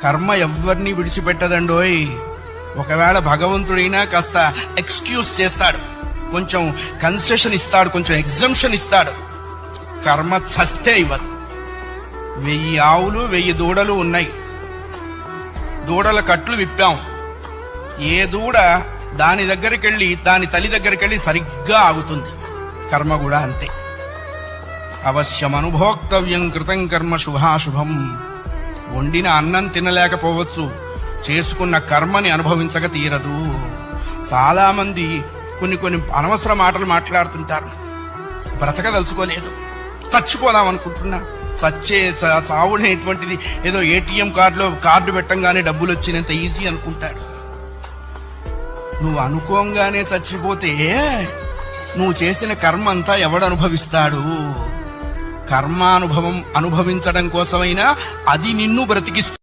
కర్మ ఎవ్వరిని విడిచిపెట్టదండోయ్. ఒకవేళ భగవంతుడైనా కాస్త ఎక్స్క్యూజ్ చేస్తాడు, కొంచెం కన్సెషన్ ఇస్తాడు, కొంచెం ఎగ్జంప్షన్ ఇస్తాడు. కర్మ చస్తే ఇవ్వదు. 1000 ఆవులు 1000 దూడలు ఉన్నాయి. దూడల కట్లు విప్పాం. ఏ దూడ దాని దగ్గరికెళ్ళి దాని తల్లి దగ్గరికెళ్ళి సరిగ్గా ఆగుతుంది. కర్మ కూడా అంతే. అవశ్యం అనుభోక్తవ్యం కృతం కర్మ శుభాశుభం. వండిన అన్నం తినలేకపోవచ్చు, చేసుకున్న కర్మని అనుభవించక తీరదు. చాలా మంది కొన్ని అనవసర మాటలు మాట్లాడుతుంటారు. బ్రతకదలుచుకోలేదు, చచ్చిపోదాం అనుకుంటున్నా. చావుడేటువంటిది ఏదో ఏటీఎం కార్డు పెట్టంగానే డబ్బులు వచ్చినంత ఈజీ అనుకుంటాడు. నువ్వు అనుకోంగానే చచ్చిపోతే నువ్వు చేసిన కర్మ అంతా ఎవడు అనుభవిస్తాడు? కర్మానుభవం అనుభవించడం కోసమైనా అది నిన్ను బ్రతికిస్తుంది.